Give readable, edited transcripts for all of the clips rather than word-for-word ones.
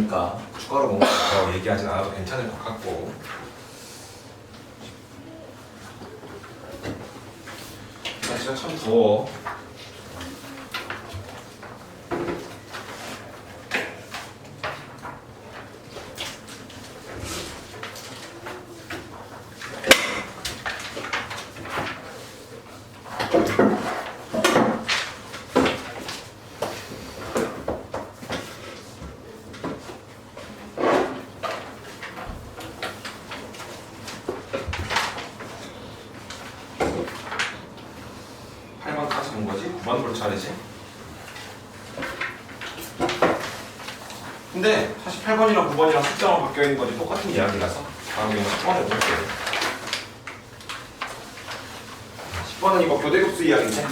더우니까 추가로 뭔가 더 얘기하진 않아도 괜찮을 것 같고. 날씨가 참 더워. 차례지. 근데 사실 8번이랑 9번이랑 숫자만 바뀌어 있는 거지 똑같은 이야기라서 다음 경우는 10번에 볼게요. 10번은 이거 교대급수 이야기인데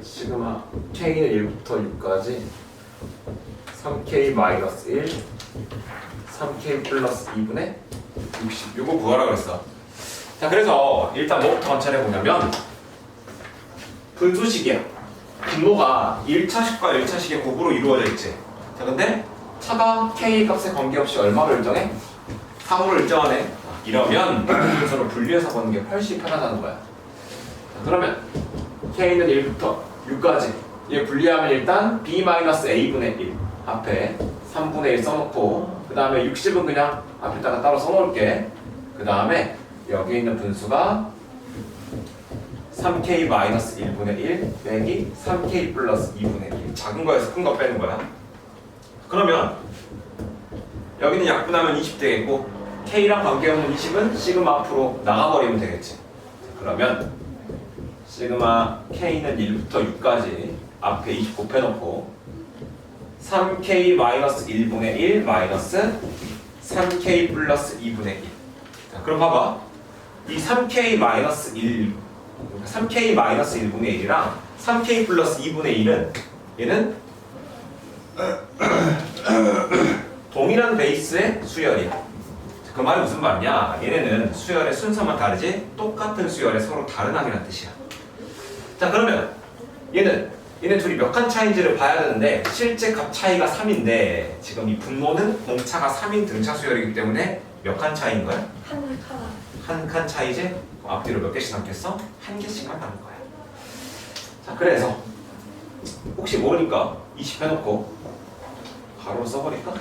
시그마 K는 1부터 6까지 3K-1 3K 플러스 2분의 60 요거 구하라 그랬어. 자, 그래서 일단 뭐부터 관찰해 보냐면 분수식이야. 분모가 1차식과 1차식의 곱으로 이루어져 있지. 자, 근데 차가 K 값에 관계없이 얼마를 일정해? 3으로 일정하네. 이러면 분수를 분리해서 보는 게 훨씬 편하다는 거야. 자, 그러면 K는 1부터 6까지 얘 분리하면 일단 B-A분의 1 앞에 3분의 1 써놓고 그 다음에 60은 그냥 앞에다가 따로 써놓을게. 그 다음에 여기 있는 분수가 3K-1분의 1 빼기 3K 플러스 2분의 1 작은 거에서 큰 거 빼는 거야. 그러면 여기는 약분하면 20 되겠고 K랑 관계없는 20은 시그마 앞으로 나가버리면 되겠지. 그러면 시그마 K는 1부터 6까지 앞에 20 곱해놓고 3K-1분의 1 마이너스 3K 플러스 2분의 1. 자, 그럼 봐봐. 이 3K-1 3K-1분의 1이랑 3K 플러스 2분의 1은 얘는 동일한 베이스의 수열이야. 그 말이 무슨 말이냐? 얘네는 수열의 순서만 다르지 똑같은 수열의 서로 다른 항이라는 뜻이야. 자, 그러면 얘네 둘이 몇 칸 차이인지를 봐야 되는데 실제 값 차이가 3인데 지금 이 분모는 공차가 3인 등차 수열이기 때문에 몇 칸 차이인 거야? 한 칸 차이지? 앞뒤로 몇 개씩 남겠어? 한 개씩만 남을 거야. 자, 그래서 혹시 모르니까 20 해놓고 바로 써버릴까?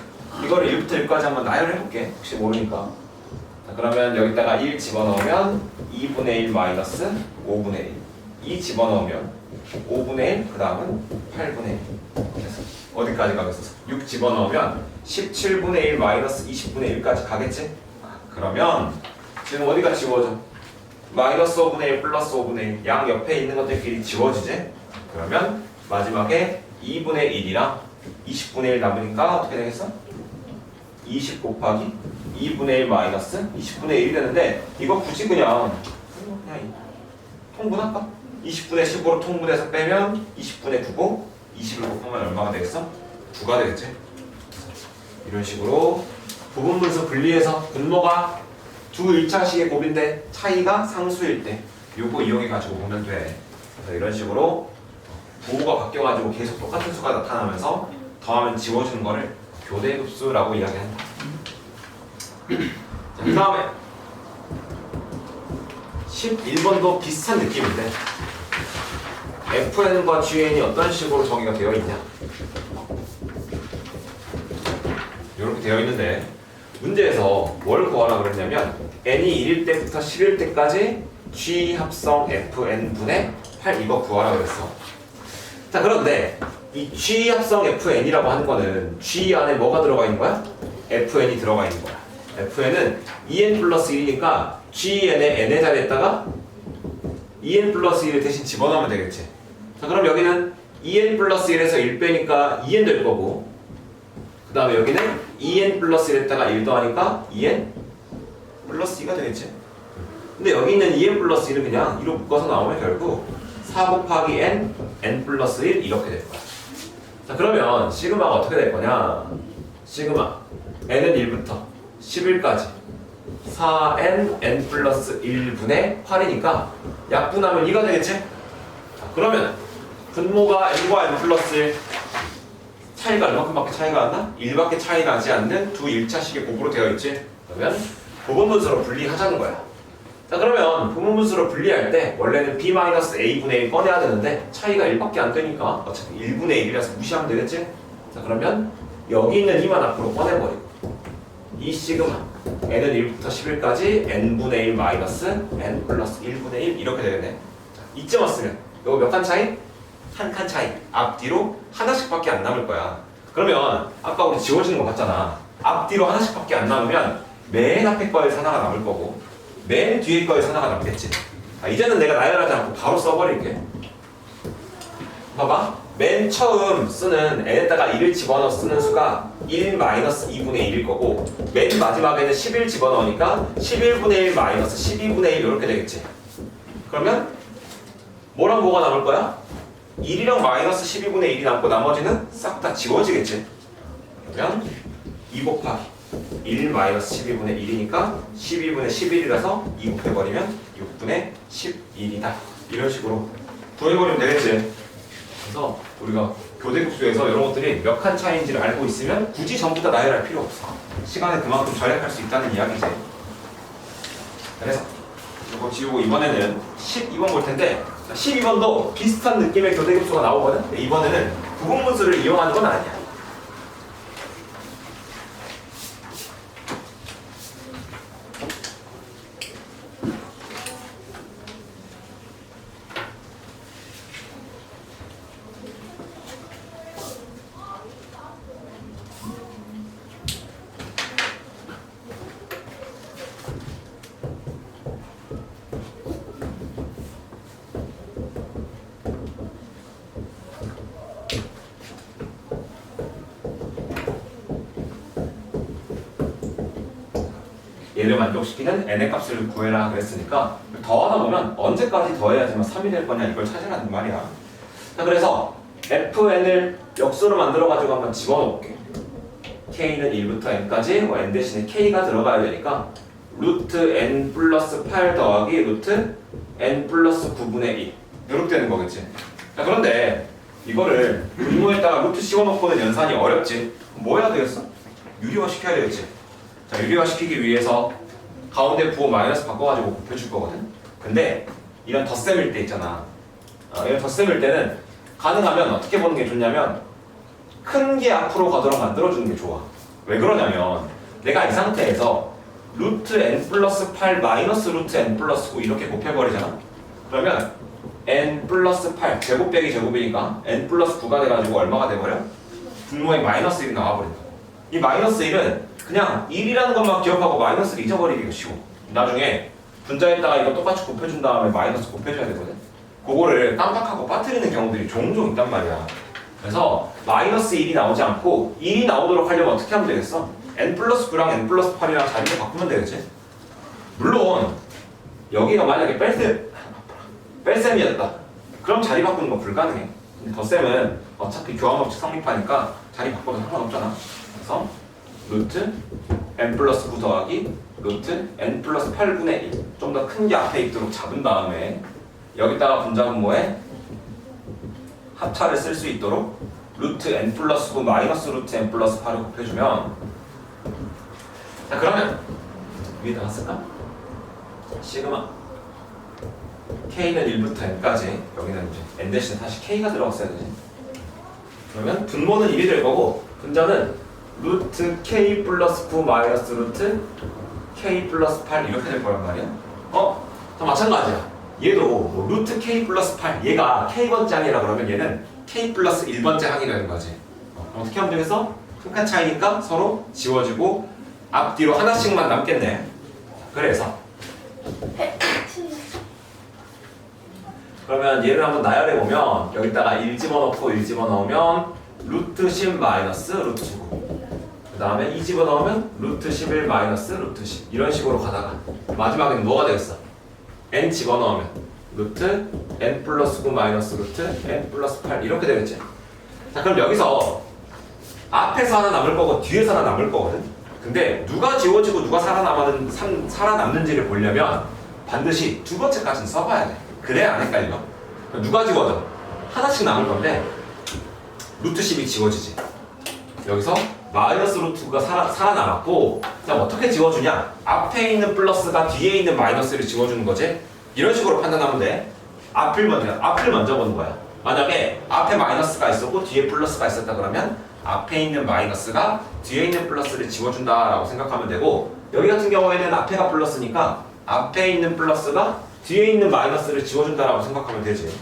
이거를 1부터 6까지 한번 나열해볼게. 혹시 모르니까. 자, 그러면 여기다가 1 집어넣으면 2분의 1 마이너스 5분의 1 2 집어넣으면 5분의 1, 그 다음은 8분의 1. 그래서 어디까지 가겠어? 6 집어넣으면 17분의 1 마이너스 20분의 1까지 가겠지? 그러면 지금 어디가 지워져? 마이너스 5분의 1 플러스 5분의 1 양 옆에 있는 것들끼리 지워지지? 그러면 마지막에 2분의 1이랑 20분의 1 남으니까 어떻게 되겠어? 20 곱하기 2분의 1 마이너스 20분의 1이 되는데 이거 굳이 그냥 통분할까? 20분의 15로 통분해서 빼면 20분의 9고 20을 곱하면 얼마가 되겠어? 9가 되겠지? 이런 식으로 부분분수 분리해서 분모가 두 1차식의 곱인데 차이가 상수일 때 요거 이용해 가지고 보면 돼. 그래서 이런 식으로 부호가 바뀌어가지고 계속 똑같은 수가 나타나면서 더하면 지워주는 거를 교대급수라고 이야기한다. 자, 그 다음에 11번도 비슷한 느낌인데 FN과 GN이 어떤 식으로 정의가 되어 있냐 이렇게 되어 있는데 문제에서 뭘 구하라 그랬냐면 n이 1일 때부터 10일 때까지 G 합성 FN분의 8 이거 구하라 그랬어. 자, 그런데 이 G 합성 FN이라고 하는 거는 G 안에 뭐가 들어가 있는 거야? FN이 들어가 있는 거야. FN은 EN 플러스 1이니까 GN의 N의 자리에다가 EN 플러스 1을 대신 집어넣으면 되겠지. 자, 그럼 여기는 EN 플러스 1에서 1 빼니까 EN 될 거고 그 다음에 여기는 EN 플러스 1에다가 1 더하니까 EN 플러스 2가 되겠지. 근데 여기 있는 2n 플러스 1은 그냥 2로 묶어서 나오면 결국 4 곱하기 n 플러스 1 이렇게 될 거야. 자, 그러면 시그마가 어떻게 될 거냐? 시그마 n은 1부터 11까지 4n n 플러스 1분의 8이니까 약분하면 2가 되겠지? 자, 그러면 분모가 n과 n 플러스 1 차이가 얼마큼밖에 차이가 안 나? 1밖에 차이 나지 않는 두 1차식의 곱으로 되어 있지? 그러면 부분분수로 분리하자는 거야. 자, 그러면 부분분수로 분리할 때 원래는 b-a분의 1 꺼내야 되는데 차이가 1밖에 안 되니까 어차피 1분의 1이라서 무시하면 되겠지? 자, 그러면 여기 있는 2만 앞으로 꺼내버리고 이 시그마 n은 1부터 11까지 n분의 1 마이너스 n 플러스 1분의 1 이렇게 되겠네. 자, 이쯤 왔으면 이거 몇 칸 차이? 한 칸 차이. 앞뒤로 하나씩밖에 안 남을 거야. 그러면 아까 우리 지워지는 거 봤잖아. 앞뒤로 하나씩밖에 안 남으면 맨 앞에 거에서 하나가 남을 거고 맨 뒤에 거에서 하나가 남겠지. 아, 이제는 내가 나열하지 않고 바로 써버릴게. 봐봐. 맨 처음 쓰는 n에다가 1을 집어넣어 쓰는 수가 1 마이너스 2분의 1일 거고 맨 마지막에는 11 집어넣으니까 11분의 1 마이너스 12분의 1 이렇게 되겠지. 그러면 뭐랑 뭐가 남을 거야? 1이랑 마이너스 12분의 1이 남고 나머지는 싹 다 지워지겠지. 그러면 2 곱하기 1 마이너스 12분의 1이니까 12분의 11이라서 2 곱해버리면 6분의 11이다. 이런 식으로 구해버리면 되겠지. 그래서 우리가 교대급수에서 이런 것들이 몇 칸 차이인지를 알고 있으면 굳이 전부 다 나열할 필요 없어. 시간에 그만큼 절약할 수 있다는 이야기지. 그래서 이거 지우고 이번에는 12번 볼 텐데 12번도 비슷한 느낌의 교대급수가 나오거든. 근데 이번에는 부분분수를 이용하는 건 아니야. 얘를 만족시키는 n의 값을 구해라 그랬으니까 더하다 보면 언제까지 더해야지만 3이 될 거냐 이걸 찾으라는 말이야. 자, 그래서 fn을 역수로 만들어가지고 한번 집어넣을게. k는 1부터 n까지 n 대신에 k가 들어가야 되니까 루트 n 플러스 8 더하기 루트 n 플러스 9분의 2 이렇게 되는 거겠지. 자, 그런데 이거를 분모에다가 루트 씌워놓고는 연산이 어렵지. 뭐 해야 되겠어? 유리화 시켜야 되겠지. 자, 유리화 시키기 위해서 가운데 부호 마이너스 바꿔가지고 곱해줄 거거든. 근데 이런 덧셈일 때 있잖아. 이런 덧셈일 때는 가능하면 어떻게 보는 게 좋냐면 큰 게 앞으로 가도록 만들어주는 게 좋아. 왜 그러냐면 내가 이 상태에서 루트 n 플러스 8 마이너스 루트 n 플러스 9 이렇게 곱해버리잖아. 그러면 n 플러스 8 제곱 빼기 제곱이니까 n 플러스 9가 돼가지고 얼마가 돼버려? 분모에 마이너스 1이 나와버린다. 이 마이너스 1은 그냥 1이라는 것만 기억하고 마이너스를 잊어버리기가 쉬워. 나중에 분자에다가 이거 똑같이 곱해준 다음에 마이너스 곱해줘야 되거든. 그거를 깜빡하고 빠뜨리는 경우들이 종종 있단 말이야. 그래서 마이너스 1이 나오지 않고 1이 나오도록 하려면 어떻게 하면 되겠어? n 플러스 9랑 n 플러스 8이랑 자리를 바꾸면 되겠지. 물론 여기가 만약에 뺄셈이었다. 그럼 자리 바꾸는 건 불가능해. 근데 덧셈은 어차피 교환법칙 성립하니까 자리 바꿔도 상관없잖아. 그래서 루트 n 플러스 9 더하기 루트 n 플러스 8분의 1 좀 더 큰 게 앞에 있도록 잡은 다음에 여기다가 분자분모에 합차를 쓸 수 있도록 루트 n 플러스 9 마이너스 루트 n 플러스 8을 곱해주면 자, 그러면 위에다가 쓸까? 시그마 k는 1부터 n까지 여기는 이제 n 대신에 다시 k가 들어갔어야 되지. 그러면 분모는 1이 될 거고 분자는 루트 k 플러스 9 마이너스 루트 k 플러스 8 이렇게 될 거란 말이야. 다 마찬가지야. 얘도 뭐 루트 k 플러스 8 얘가 k번째 항이라 그러면 얘는 k 플러스 1번째 항이 되는 거지. 어떻게 하면 되겠어? 한 칸 차이니까 서로 지워지고 앞뒤로 하나씩만 남겠네. 그래서 그러면 얘를 한번 나열해 보면 여기다가 1 집어넣고 1 집어넣으면 루트 10 마이너스 루트 9 그 다음에 2 집어넣으면 루트 11 마이너스 루트 10 이런 식으로 가다가 마지막에는 뭐가 되겠어? n 집어넣으면 루트 n 플러스 9 마이너스 루트 n 플러스 8 이렇게 되겠지. 자, 그럼 여기서 앞에서 하나 남을 거고 뒤에서 하나 남을 거거든. 근데 누가 지워지고 누가 살아남는지를 보려면 반드시 두 번째까지는 써봐야 돼. 그래야 안 헷갈려. 누가 지워져? 하나씩 남을 건데 루트 10이 지워지지. 여기서 마이너스 루트 9가 살아남았고, 그럼 어떻게 지워주냐? 앞에 있는 플러스가 뒤에 있는 마이너스를 지워주는 거지. 이런 식으로 판단하면 돼. 앞을 먼저 보는 거야. 만약에 앞에 마이너스가 있었고 뒤에 플러스가 있었다 그러면 앞에 있는 마이너스가 뒤에 있는 플러스를 지워준다라고 생각하면 되고, 여기 같은 경우에는 앞에가 플러스니까 앞에 있는 플러스가 뒤에 있는 마이너스를 지워준다라고 생각하면 되지.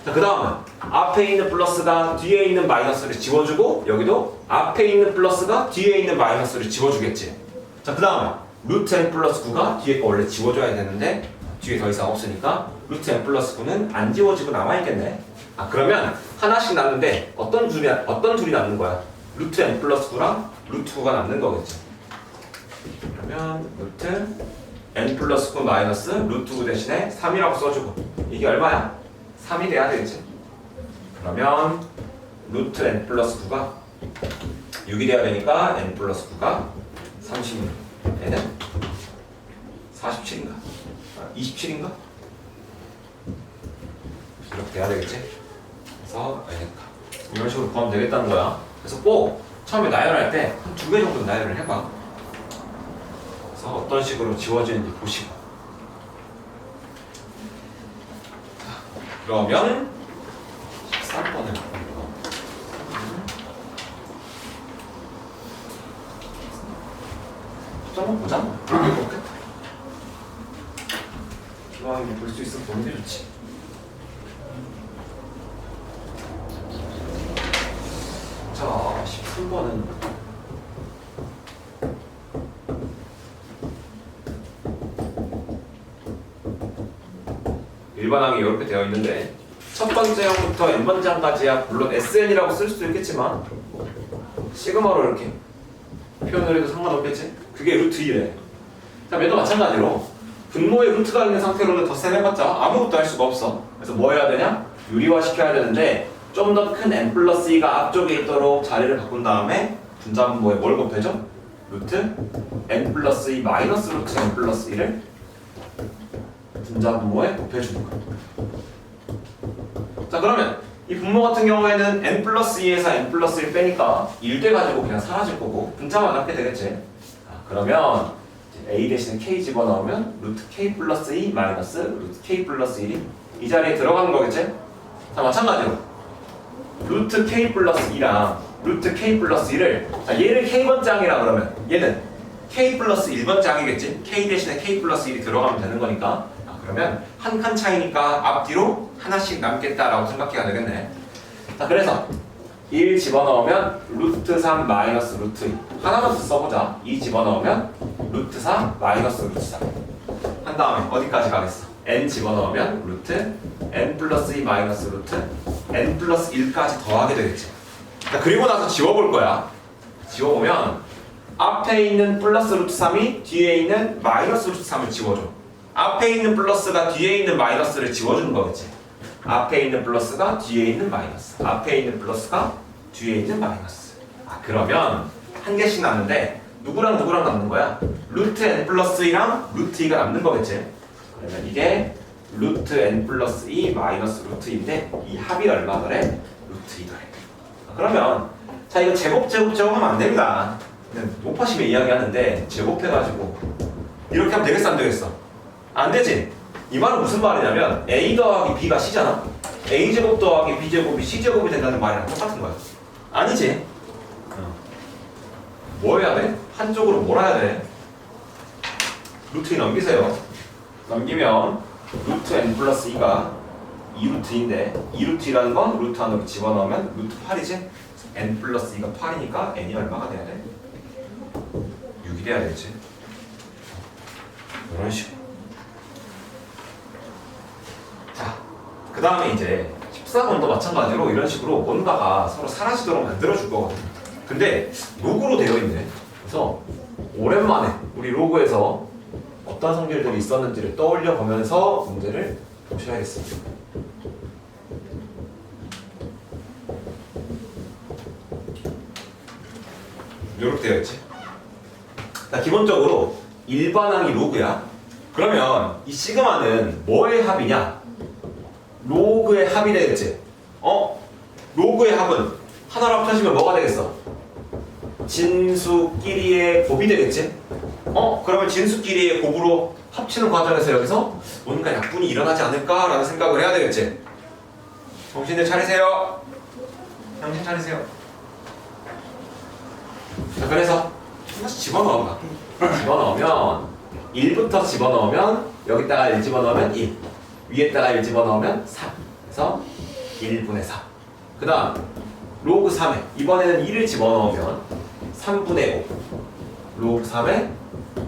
자, 그 다음은 앞에 있는 플러스가 뒤에 있는 마이너스를 지워주고, 여기도 앞에 있는 플러스가 뒤에 있는 마이너스를 지워주겠지. 자, 그 다음에 루트 n 플러스 9가 뒤에 거 원래 지워줘야 되는데 뒤에 더 이상 없으니까 루트 n 플러스 9는 안 지워지고 남아있겠네. 아, 그러면 하나씩 남는데 어떤 둘이 남는 거야? 루트 n 플러스 9랑 루트 9가 남는 거겠지. 그러면 루트 n 플러스 9 마이너스 루트 9 대신에 3이라고 써주고, 이게 얼마야? 3이 돼야 되겠지. 그러면 루트 n 플러스 9가 6이 돼야 되니까 n 플러스 9가 36, n은 47인가? 27인가? 이렇게 돼야 되겠지. 그래서 이런 식으로 구하면 되겠다는 거야. 그래서 꼭 처음에 나열할 때 한 2개 정도 나열을 해봐. 그래서 어떤 식으로 지워지는지 보시고. 그러면 13번을 한번 보자. 그렇겠다. 기왕이면 볼 수 있으면 보는 게 좋지. 자, 13번은 일반항이 이렇게 되어 있는데 첫 번째 항부터 n번째 항까지야 물론 SN이라고 쓸 수도 있겠지만 시그마로 이렇게 표현을 해도 상관없겠지? 그게 루트 2래. 자, 얘도 마찬가지로 분모에 루트가 있는 상태로는 덧셈 해봤자 아무것도 할 수가 없어. 그래서 뭐 해야 되냐? 유리화 시켜야 되는데 좀 더 큰 n 플러스 2가 앞쪽에 있도록 자리를 바꾼 다음에 분자 분모에 뭘 곱해줘? 루트 n 플러스 2 마이너스 루트 n 플러스 2를 분자 분모에 곱해주는 거야. 자, 그러면 이 분모 같은 경우에는 n 플러스 2에서 n 플러스 1 빼니까 1 돼가지고 그냥 사라질 거고 분자만 남게 되겠지. 그러면 a 대신에 k 집어넣으면 루트 k 플러스 2 마이너스 루트 k 플러스 1이 이 자리에 들어가는 거겠지? 자, 마찬가지로 루트 k 플러스 2랑 루트 k 플러스 1을, 자, 얘를 k번째 항이라 그러면 얘는 k 플러스 1번째 항이겠지? k 대신에 k 플러스 1이 들어가면 되는 거니까, 그러면 한 칸 차이니까 앞뒤로 하나씩 남겠다라고 생각해야 되겠네. 자, 그래서 1 집어넣으면 루트 3 마이너스 루트 2 하나만 더 써보자. 2 집어넣으면 루트 4 마이너스 루트 4 한 다음에 어디까지 가겠어? n 집어넣으면 루트 n 플러스 2 마이너스 루트 n 플러스 1까지 더하게 되겠지. 자, 그리고 나서 지워볼 거야. 지워보면 앞에 있는 플러스 루트 3이 뒤에 있는 마이너스 루트 3을 지워줘. 앞에 있는 플러스가 뒤에 있는 마이너스를 지워주는 거겠지. 앞에 있는 플러스가 뒤에 있는 마이너스, 앞에 있는 플러스가 뒤에 있는 마이너스. 아, 그러면 한 개씩 남는데 누구랑 누구랑 남는 거야? 루트 n 플러스 2랑 루트 2가 남는 거겠지. 그러면 이게 루트 n 플러스 2 마이너스 루트 2인데 이 합이 얼마 더래? 루트 2더래. 그러면 자, 이거 제곱하면 안 됩니다. 그냥 높아심에 이야기하는데 제곱해가지고 이렇게 하면 되겠어, 안 되겠어? 안 되지? 이 말은 무슨 말이냐면 a 더하기 b가 c잖아? a제곱 더하기 b제곱이 c제곱이 된다는 말이랑 똑같은 거야. 아니지? 뭐 해야 돼? 한쪽으로 몰아야 돼. 루트 2 넘기세요. 넘기면 루트 n 플러스 2가 2루트인데 2루트라는 건 루트 안으로 집어넣으면 루트 8이지? n 플러스 2가 8이니까 n이 얼마가 돼야 돼? 6이 돼야 되지. 이런 식으로. 자, 그 다음에 이제 14번도 마찬가지로 이런 식으로 뭔가가 서로 사라지도록 만들어줄 거거든. 근데 로그로 되어 있네. 그래서 오랜만에 우리 로그에서 어떤 성질들이 있었는지를 떠올려 보면서 문제를 보셔야겠습니다. 이렇게 되어 있지. 자, 기본적으로 일반항이 로그야. 그러면 이 시그마는 뭐의 합이냐? 로그의 합이 되겠지. 로그의 합은 하나로 합쳐지면 뭐가 되겠어? 진수끼리의 곱이 되겠지? 그러면 진수끼리의 곱으로 합치는 과정에서 여기서 뭔가 약분이 일어나지 않을까라는 생각을 해야 되겠지? 정신을 차리세요. 정신 차리세요. 자, 그래서 하나씩 집어넣어봐. 집어넣으면 1부터 집어넣으면 여기다가 1 집어넣으면 1, 위에다가 1 집어넣으면 3. 그래서 1분의 4. 그 다음 로그 3에 이번에는 1을 집어넣으면 3분의 5, 로그 3에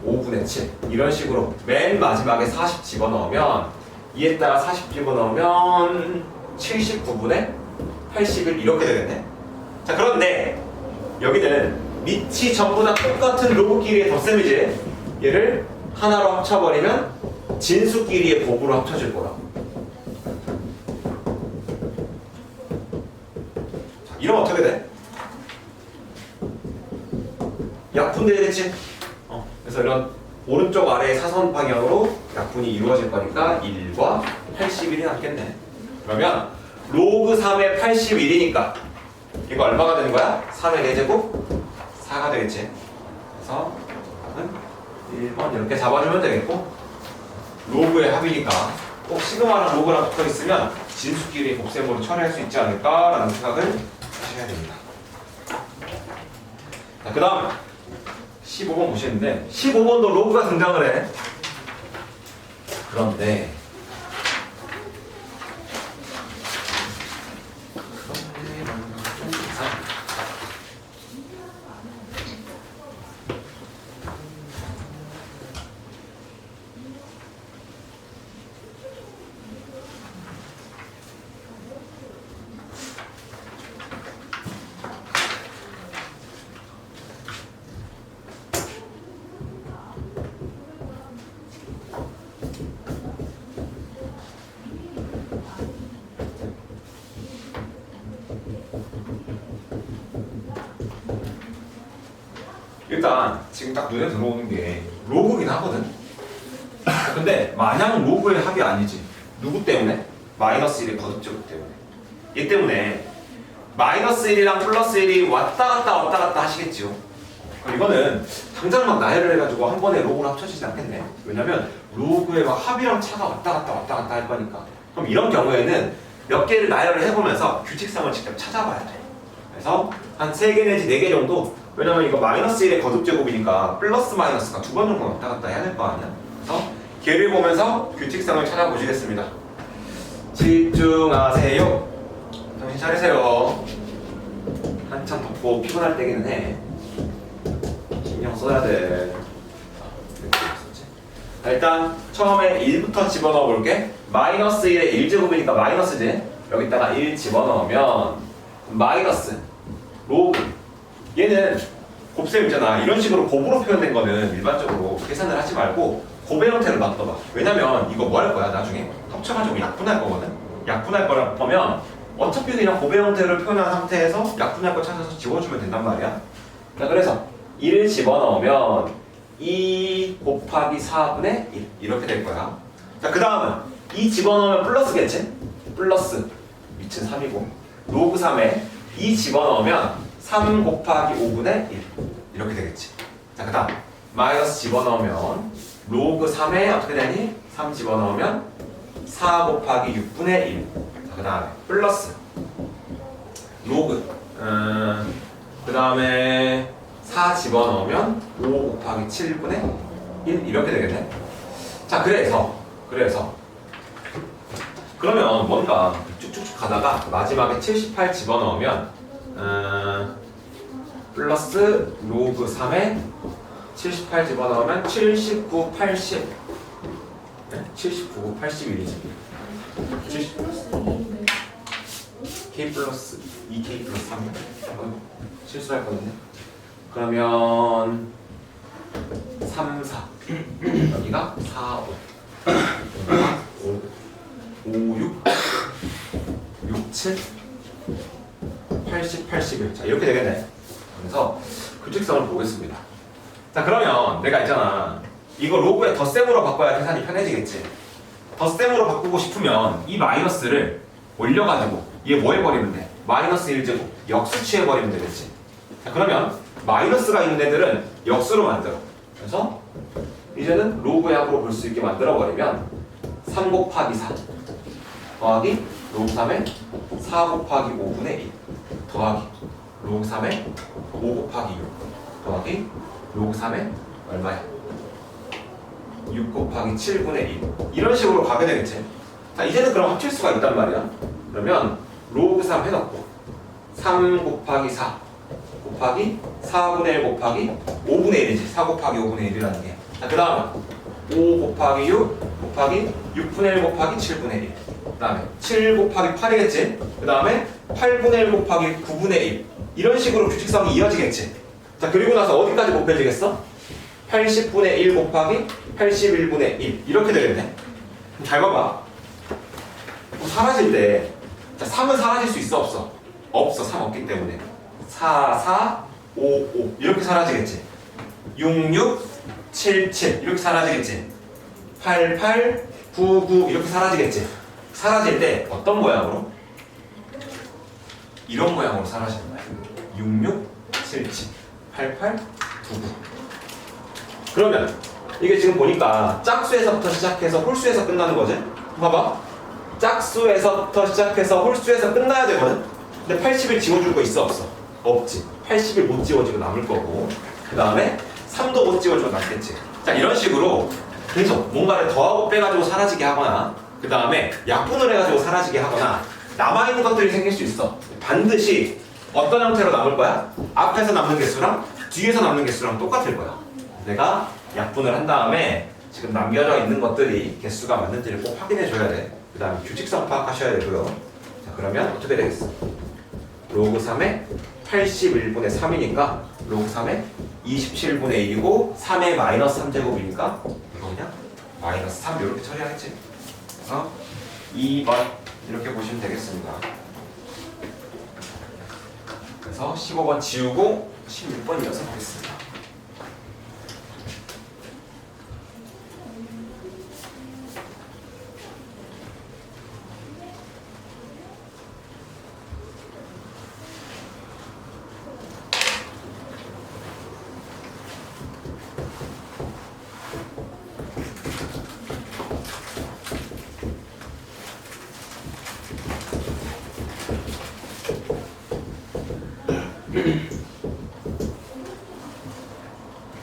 5분의 7. 이런 식으로 맨 마지막에 40 집어넣으면 2에다가 40 집어넣으면 79분의 81 이렇게 되겠네. 자, 그런데 여기는 밑이 전부 다 똑같은 로그끼리의 덧셈이지. 얘를 하나로 합쳐버리면 진수끼리의 곱으로 합쳐질 거라. 자, 이러면 어떻게 돼? 약분되겠지? 그래서 이런 오른쪽 아래 사선 방향으로 약분이 이루어질 거니까 1과 81이 남겠네. 그러면 로그 3의 81이니까 이거 얼마가 되는 거야? 3의 4제곱 4가 되겠지. 그래서 1번 이렇게 잡아주면 되겠고, 로그의 합이니까 꼭 시그마랑 로그랑 붙어 있으면 진수끼리 곱셈으로 처리할 수 있지 않을까라는 생각을 하셔야 됩니다. 자, 그 다음 15번 보시는데 15번도 로그가 등장을 해. 그런데 일단 지금 딱 눈에 들어오는 게 로그긴 하거든. 근데 마냥 로그의 합이 아니지. 누구 때문에? 마이너스 1의 거듭제곱 때문에. 얘 때문에 마이너스 1이랑 플러스 1이 왔다 갔다 하시겠죠. 이거는 당장 막 나열을 해가지고 한 번에 로그로 합쳐지지 않겠네. 왜냐면 로그의 막 합이랑 차가 왔다 갔다 할 거니까. 그럼 이런 경우에는 몇 개를 나열을 해보면서 규칙성을 직접 찾아봐야 돼. 그래서 한 3개 내지 4개 정도. 왜냐면 이거 마이너스 1의 거듭제곱이니까 플러스 마이너스가 2번 정도 왔다 갔다 해야 될 거 아니야. 그래서 걔를 보면서 규칙성을 찾아보시겠습니다. 집중하세요. 정신 차리세요. 한참 덥고 피곤할 때기는 해. 신경 써야 돼. 자, 일단 처음에 1부터 집어넣어 볼게. 마이너스 1의 1제곱이니까 마이너스지. 여기다가 1 집어넣으면 마이너스 로그. 얘는 곱셈 있잖아. 이런 식으로 곱으로 표현된 거는 일반적으로 계산을 하지 말고 곱의 형태로 놔둬봐. 왜냐면 이거 뭐 할 거야? 나중에 합쳐가지고 약분할 거거든. 약분할 거면 어차피 그냥 곱의 형태를 표현한 상태에서 약분할 거 찾아서 지워주면 된단 말이야. 자, 그래서 1을 집어넣으면 2 곱하기 4분의 1 이렇게 될 거야. 자, 그 다음은 2 집어넣으면 플러스겠지? 플러스 밑은 3이고 로그 3에 2 집어넣으면 3 곱하기 5분의 1 이렇게 되겠지. 자, 그 다음 마이너스 집어넣으면 로그 3에 어떻게 되니? 3 집어넣으면 4 곱하기 6분의 1. 자, 그 다음에 플러스 로그 그 다음에 4 집어넣으면 5 곱하기 7분의 1 이렇게 되겠네. 자, 그래서 그러면 뭔가 쭉쭉쭉 가다가 마지막에 78 집어넣으면 플러스 로그 3에 78 집어넣으면 79, 80 네? 79, 81이지. K 플러스 2K 플러스 3 실수할 거거든요. 그러면 3, 4 여기가 4, 5 여기가 5, 6 6, 7 80, 81 자 이렇게 되겠네. 그래서 규칙성을 보겠습니다. 자 그러면 내가 있잖아 이거 로그에 덧셈으로 바꿔야 계산이 편해지겠지. 덧셈으로 바꾸고 싶으면 이 마이너스를 올려가지고 얘 뭐 해버리면 돼? 마이너스 1제곱 역수 취해버리면 되겠지. 자 그러면 마이너스가 있는 애들은 역수로 만들어. 그래서 이제는 로그의 합으로 볼 수 있게 만들어버리면 3 곱하기 4 더하기 로그 3의 4 곱하기 5분의 1 더하기 로그 3의 5 곱하기 6 더하기 로그 3의 얼마야? 6 곱하기 7분의 1 이런 식으로 가게 되겠지. 자 이제는 그럼 합칠 수가 있단 말이야. 그러면 로그 3 해놓고 3 곱하기 4 곱하기 4분의 1 곱하기 5분의 1이지. 4 곱하기 5분의 1이라는 게. 자 그 다음은 5 곱하기 6 곱하기 6분의 1 곱하기 7분의 1 그 다음에 7 곱하기 8이겠지. 그 다음에 8분의 1 곱하기 9분의 1 이런 식으로 규칙성이 이어지겠지. 자 그리고 나서 어디까지 곱해지겠어? 80분의 1 곱하기 81분의 1 이렇게 되겠네. 잘 봐봐. 사라질 때 자, 3은 사라질 수 있어 없어? 없어. 3 없기 때문에 4, 4, 5, 5 이렇게 사라지겠지. 6, 6, 7, 7 이렇게 사라지겠지. 8, 8, 9, 9 이렇게 사라지겠지. 사라질 때 어떤 모양으로? 이런 모양으로 사라지는 거야. 6, 6, 7, 7 8, 8, 9, 9 그러면 이게 지금 보니까 짝수에서부터 시작해서 홀수에서 끝나는 거지. 봐봐. 짝수에서부터 시작해서 홀수에서 끝나야 되거든. 근데 80일 지워줄 거 있어 없어? 없지. 80일 못 지워지고 남을 거고 그 다음에 3도 못 지워주고 남겠지. 자 이런 식으로 계속 뭔가를 더하고 빼가지고 사라지게 하거나 그 다음에 약분을 해가지고 사라지게 하거나 남아있는 것들이 생길 수 있어. 반드시 어떤 형태로 남을 거야? 앞에서 남는 개수랑 뒤에서 남는 개수랑 똑같을 거야. 내가 약분을 한 다음에 지금 남겨져 있는 것들이 개수가 맞는지를 꼭 확인해 줘야 돼. 그 다음에 규칙성 파악하셔야 되고요. 자 그러면 어떻게 되겠어? 로그 3의 81분의 3이니까 로그 3의 27분의 1이고 3의 마이너스 3제곱이니까 이거 그냥 마이너스 3 이렇게 처리하겠지. 그래서 2번 이렇게 보시면 되겠습니다. 그래서 15번 지우고 16번 이어서 보겠습니다.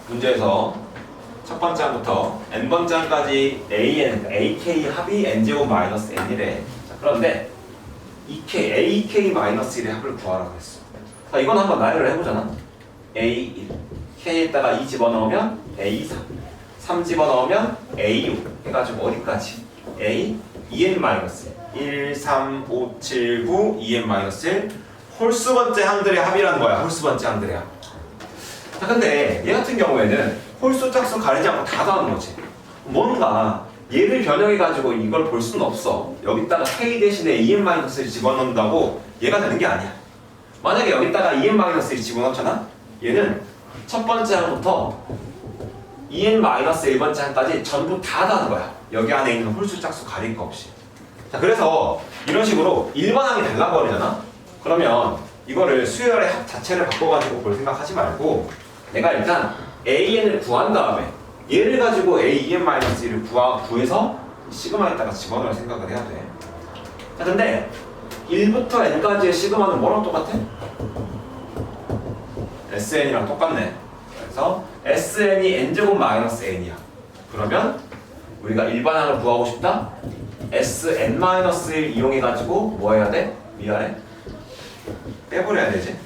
문제에서 첫 번째 항부터 n번째 항까지 an, ak 합이 n제곱 마이너스 n이래. 자, 그런데 ak 마이너스 1의 합을 구하라고 했어. 자, 이건 한번 나열을 해보잖아. a1 k에다가 2 집어넣으면 a3 3 집어넣으면 a6 해가지고 어디까지? a 2n 마이너스 1 3, 5, 7, 9 2n 마이너스 1 홀수번째 항들의 합이라는 거야. 홀수번째 항들의 합. 자, 근데 얘 같은 경우에는 홀수 짝수 가리지 않고 다 더하는 거지. 뭔가 얘를 변형해가지고 이걸 볼 수는 없어. 여기다가 k 대신에 2n-1을 집어넣는다고 얘가 되는 게 아니야. 만약에 여기다가 2n-1을 집어넣잖아? 얘는 첫 번째 항부터 2n-1번째 항까지 전부 다 더하는 거야. 여기 안에 있는 홀수 짝수 가릴 거 없이. 자, 그래서 이런 식으로 일반항이 달라버리잖아? 그러면 이거를 수열의 합 자체를 바꿔가지고 볼 생각하지 말고 내가 일단 AN을 구한 다음에 얘를 가지고 AEN-1을 구해서 시그마에다가 집어넣을 생각을 해야 돼. 자, 근데 1부터 n까지의 시그마는 뭐랑 똑같아? SN이랑 똑같네. 그래서 SN이 n제곱 마이너스 n이야. 그러면 우리가 일반항을 구하고 싶다? SN-1 이용해가지고 뭐 해야 돼? 미안해. 빼버려야 되지.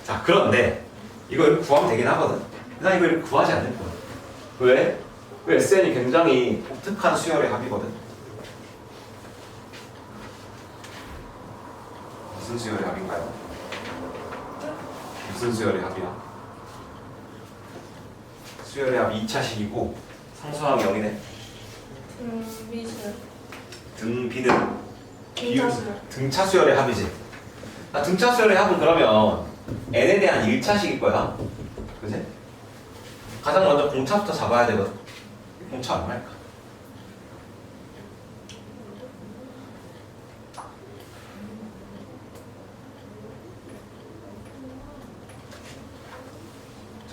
자, 그런데 이거 이렇게 구하면 되긴 하거든. 난 이거 이렇게 구하지 않을 거야. 왜? 왜 SN이 굉장히 독특한 수열의 합이거든. 무슨 수열의 합인가요? 무슨 수열의 합이야? 수열의 합 2차식이고 상수항이 0이네. 등비수. 등비는 등차수. 등차 수열의 합이지. 등차 수열의 합은 그러면 n에 대한 1차식일 거야. 그지? 가장 먼저 공차부터 잡아야 되거든. 공차 얼마일까?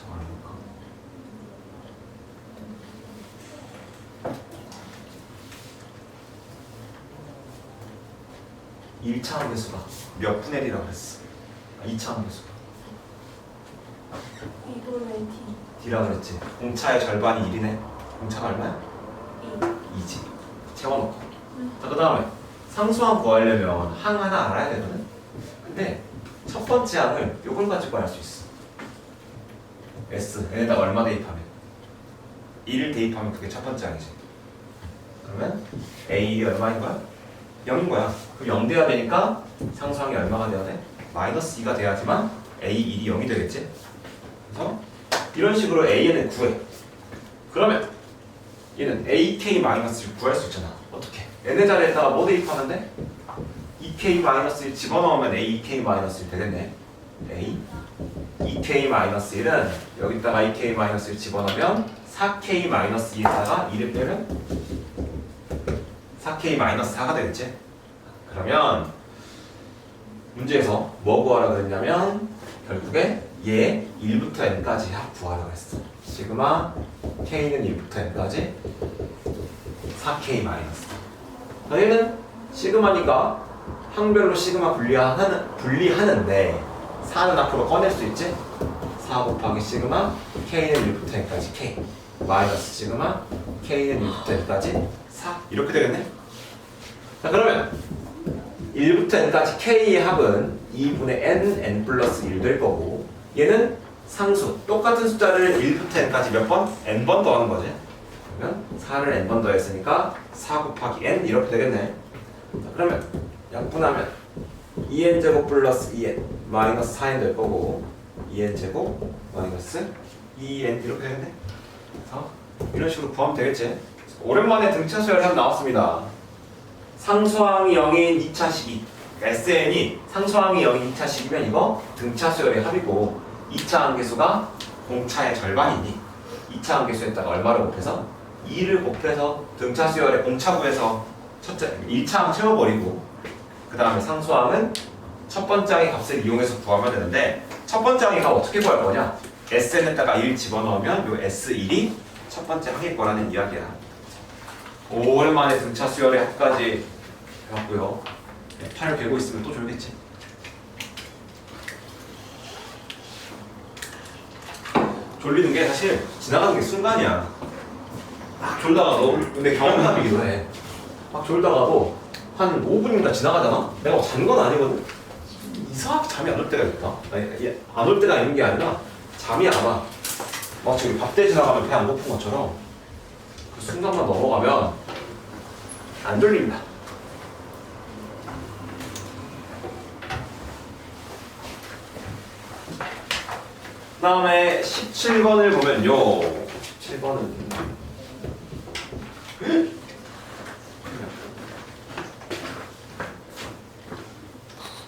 정말일까? 1차 함계수가 몇 분의 1이라고 그랬어? 2차 함계수가 2분의 D라 그랬지. 공차의 절반이 1이네. 공차가 얼마야? D. 2지. 채워놓고. 자, 그 다음에 상수항 구하려면 항 하나 알아야 되거든. 근데 첫 번째 항을 요걸 가지고 알 수 있어. S, n에다가 얼마 대입하면? 1을 대입하면 그게 첫 번째 항이지. 그러면 A1이 얼마인 거야? 0인 거야. 그럼 0 돼야 되니까 상수항이 얼마가 돼야 돼? 마이너스 2가 돼야지만 A1이 0이 되겠지. 그래서 이런 식으로 AN을 구해. 그러면 얘는 AK-1을 구할 수 있잖아. 어떻게? n의 자리에다가 뭐 대입하면 돼? 2K-1 집어넣으면 AEK-1 되겠네. A 2K-1은 여기다가 2K-1 집어넣으면 4K-2에다가 2를 빼면 4K-4가 되겠지? 그러면 문제에서 뭐 구하라 그랬냐면 결국에 얘 1부터 n까지 합 구하라 그랬어. 시그마 K는 1부터 n까지 4K-. 얘는 시그마니까 항별로 시그마 분리하는데 4는 앞으로 꺼낼 수 있지? 4 곱하기 시그마 K는 1부터 n까지 K 마이너스 시그마 K는 1부터 n까지 4 이렇게 되겠네? 자 그러면 1부터 n까지 K의 합은 2분의 n 플러스 1 될 거고 얘는 상수 똑같은 숫자를 1부터 n까지 몇 번? n번 더하는 거지. 그러면 4를 n번 더했으니까 4 곱하기 n 이렇게 되겠네. 자, 그러면 약분하면 2n제곱 플러스 2n 마이너스 4n 될 거고 2n제곱 마이너스 2n 이렇게 되겠네. 그래서 이런 식으로 구하면 되겠지. 오랜만에 등차 수열의 합 나왔습니다. 상수항이 0인 2차식이 SN이 상수항이 0인 2차식이면 이거 등차 수열의 합이고 2차 함계수가 공차의 절반이니 2차 함계수에다가 얼마를 곱해서 2를 곱해서 등차 수열의 공차 구해서 첫째 1차 항 채워버리고 그 다음에 상수항은 첫 번째 항의 값을 이용해서 구하면 되는데 첫 번째 항의 값 어떻게 구할 거냐? SN에다가 1 집어넣으면 요 S1이 첫 번째 항일 거라는 이야기야. 오랜만에 등차 수열의 합까지 해봤고요. 팔을 베고 있으면 또 졸겠지. 졸리는 게 사실 지나가는 게 순간이야. 막 졸다가도 근데 경험담이기도 해. 막 졸다가도 한 5분인가 지나가잖아? 내가 잔 건 아니거든? 이상하게 잠이 안 올 때가 있다. 안 올 때가 있는 게 아니라 잠이 안 와. 막 지금 밥때 지나가면 배 안 고픈 것처럼 그 순간만 넘어가면 안 졸립니다. 그 다음에 17번을 보면요. 17번은